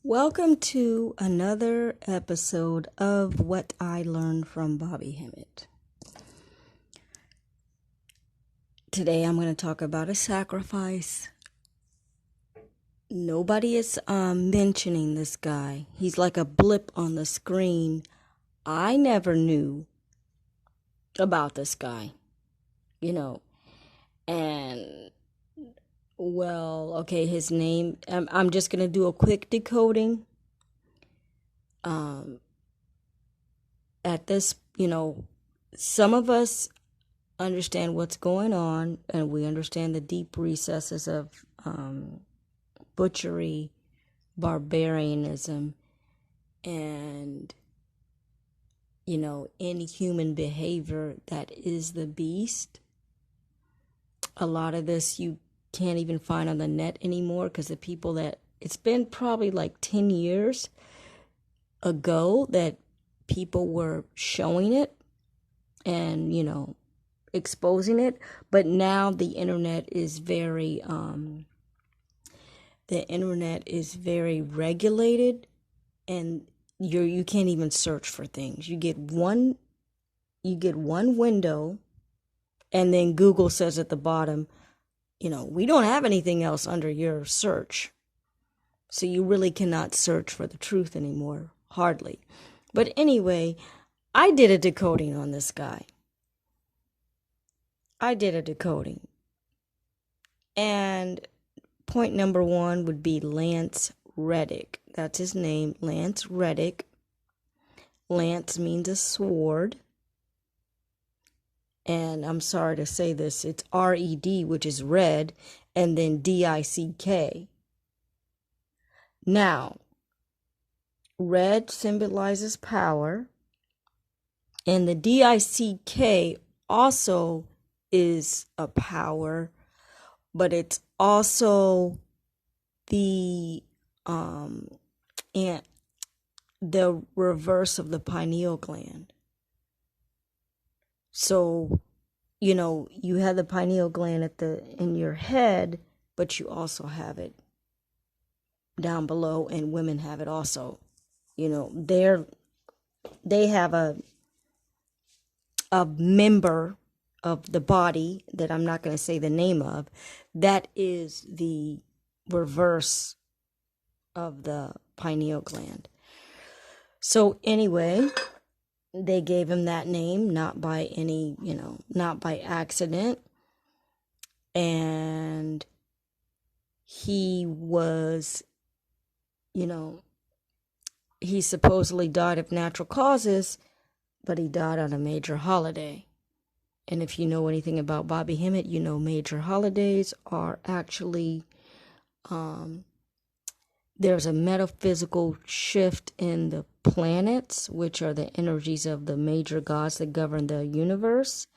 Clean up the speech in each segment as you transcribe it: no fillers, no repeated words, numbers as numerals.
Welcome to another episode of What I Learned from Bobby Hemmit. Today I'm going to talk about a sacrifice. Nobody is mentioning this guy. He's like a blip on the screen. I never knew about this guy, and okay, his name, I'm just going to do a quick decoding. At this, some of us understand what's going on, and we understand the deep recesses of butchery, barbarianism, and, inhuman behavior that is the beast. A lot of this you can't even find on the net anymore because the people that, it's been probably like 10 years ago that people were showing it and, exposing it, but now the internet is very regulated, and you can't even search for things. You get one window, and then Google says at the bottom, we don't have anything else under your search. So you really cannot search for the truth anymore, hardly. But anyway, I did a decoding on this guy. And point number one would be Lance Reddick. That's his name, Lance Reddick. Lance means a sword. And I'm sorry to say this, it's R-E-D, which is red, and then D-I-C-K. Now, red symbolizes power, and the D-I-C-K also is a power, but it's also the reverse of the pineal gland. So, you have the pineal gland in your head, but you also have it down below, and women have it also. They have a member of the body that I'm not going to say the name of, that is the reverse of the pineal gland. So anyway, they gave him that name, not by accident. And he was, he supposedly died of natural causes, but he died on a major holiday. And if you know anything about Bobby Hemmit, major holidays are actually, there's a metaphysical shift in the planets, which are the energies of the major gods that govern the universe.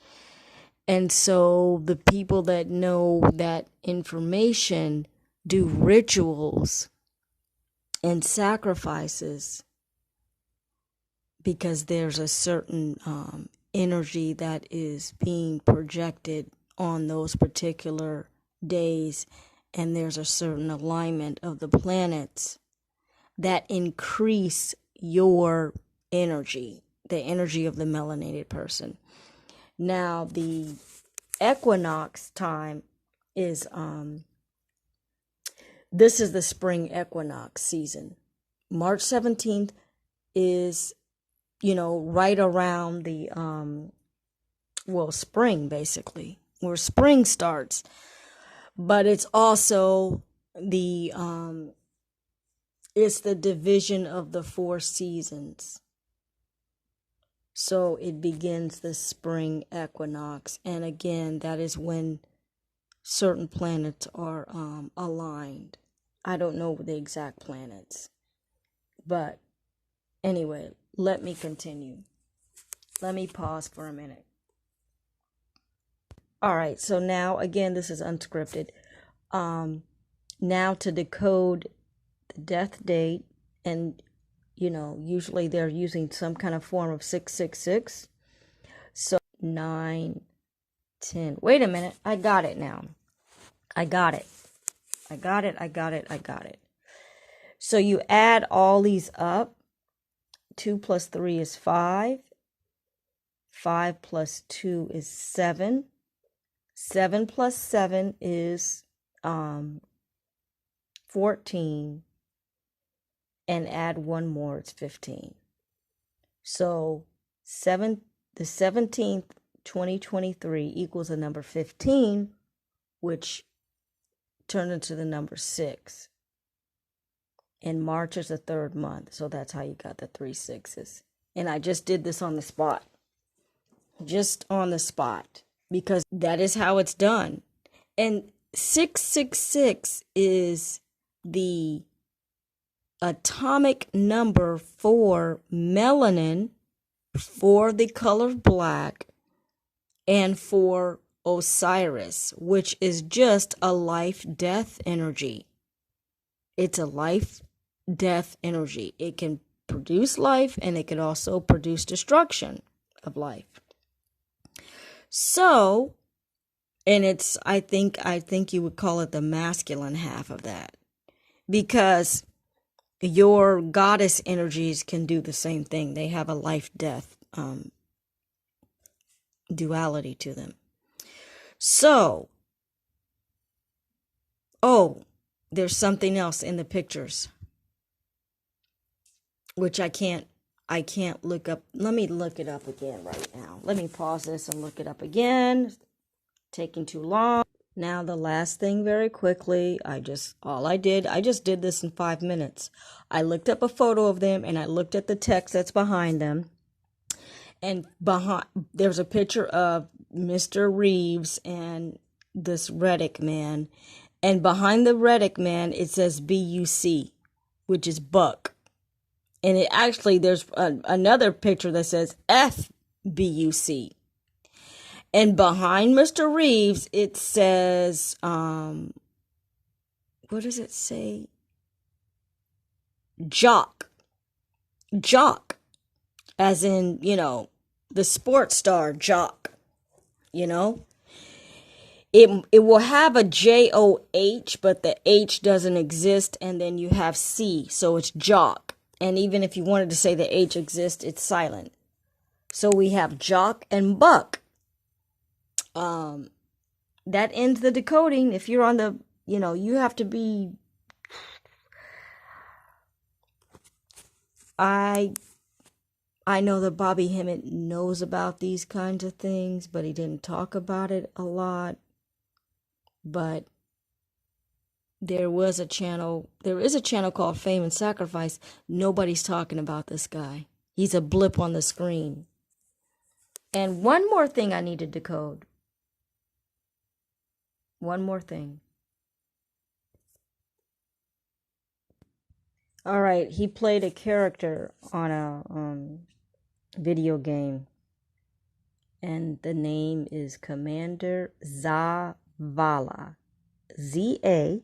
And so the people that know that information do rituals and sacrifices because there's a certain energy that is being projected on those particular days, and there's a certain alignment of the planets that increase your energy, the energy of the melanated person. Now, the equinox time is, this is the spring equinox season. March 17th is, right around the, spring, basically, where spring starts. But it's also it's the division of the 4 seasons. So it begins the spring equinox. And again, that is when certain planets are aligned. I don't know the exact planets. But anyway, let me continue. Let me pause for a minute. All right, so now, again, this is unscripted. Now to decode the death date, and, usually they're using some kind of form of 666. So 9, 10. Wait a minute, I got it now. I got it. So you add all these up. 2 plus 3 is 5. 5 plus 2 is 7. 7 plus 7 is 14. And add one more, it's 15. So the 17th, 2023 equals the number 15, which turned into the number 6. And March is the 3rd month, so that's how you got the 3 6s. And I just did this on the spot. Just on the spot, because that is how it's done. And 666 is the atomic number for melanin, for the color black, and for Osiris, which is just a life-death energy. It's a life-death energy. It can produce life, and it can also produce destruction of life. So, and it's, I think you would call it the masculine half of that, because your goddess energies can do the same thing. They have a life-death duality to them. So, oh, there's something else in the pictures, which I can't look up. Let me look it up again right now. Let me pause this and look it up again. It's taking too long. Now, the last thing very quickly, I just did this in 5 minutes. I looked up a photo of them and I looked at the text that's behind them. And there's a picture of Mr. Reeves and this reddick man. And behind the reddick man, it says BUC, which is buck. And it actually, there's another picture that says FBUC. And behind Mr. Reeves, it says, what does it say? Jock. Jock. As in, the sports star Jock. It will have a JOH, but the H doesn't exist. And then you have C, so it's Jock. And even if you wanted to say the H exists, it's silent. So we have Jock and Buck. That ends the decoding. If you're on the, you have to be, I know that Bobby Hemmit knows about these kinds of things, but he didn't talk about it a lot. But there is a channel called Fame and Sacrifice. Nobody's talking about this guy. He's a blip on the screen. And one more thing I need to decode. One more thing. All right, he played a character on a video game. And the name is Commander Zavala. Zavala.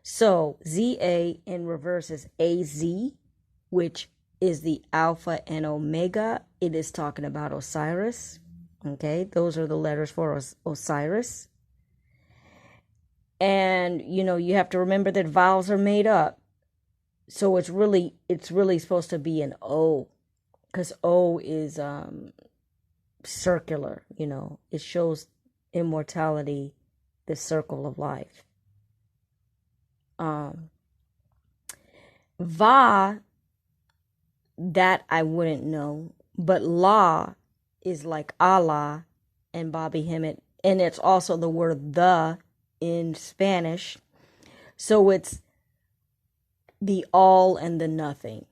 So ZA in reverse is AZ, which is the Alpha and Omega. It is talking about Osiris. Okay, those are the letters for Osiris. And you have to remember that vowels are made up. So it's really supposed to be an O, because O is circular, it shows immortality, the circle of life. Va, that I wouldn't know, but La is like Allah and Bobby Hemmit, and it's also the word the in Spanish. So it's the all and the nothing.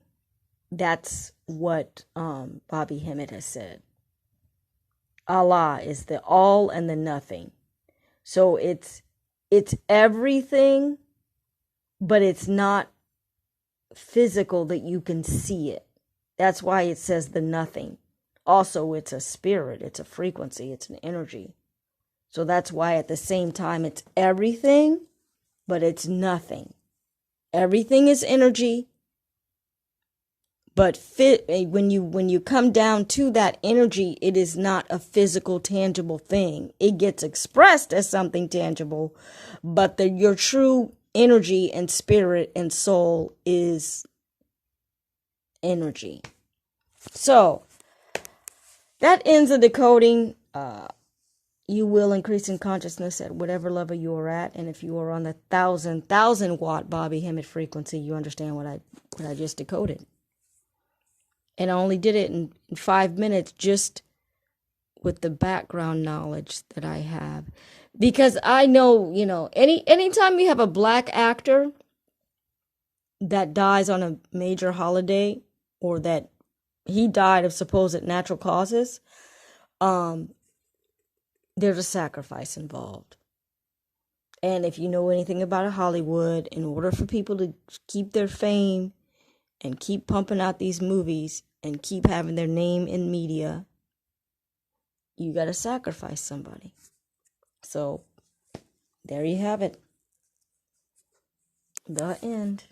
That's what Bobby Hemmit has said. Allah is the all and the nothing. So it's everything, but it's not physical that you can see it. That's why it says the nothing. Also, it's a spirit, it's a frequency, it's an energy. So that's why at the same time it's everything, but it's nothing. Everything is energy, But when you come down to that energy, it is not a physical, tangible thing. It gets expressed as something tangible, but your true energy and spirit and soul is energy. So that ends the decoding. You will increase in consciousness at whatever level you are at, and if you are on the 1,000 watt Bobby Hemmit frequency, you understand what I just decoded. And I only did it in 5 minutes, just with the background knowledge that I have, because I know, anytime you have a black actor that dies on a major holiday, or that he died of supposed natural causes, there's a sacrifice involved. And if you know anything about Hollywood, in order for people to keep their fame and keep pumping out these movies and keep having their name in media, you got to sacrifice somebody. So there you have it. The end.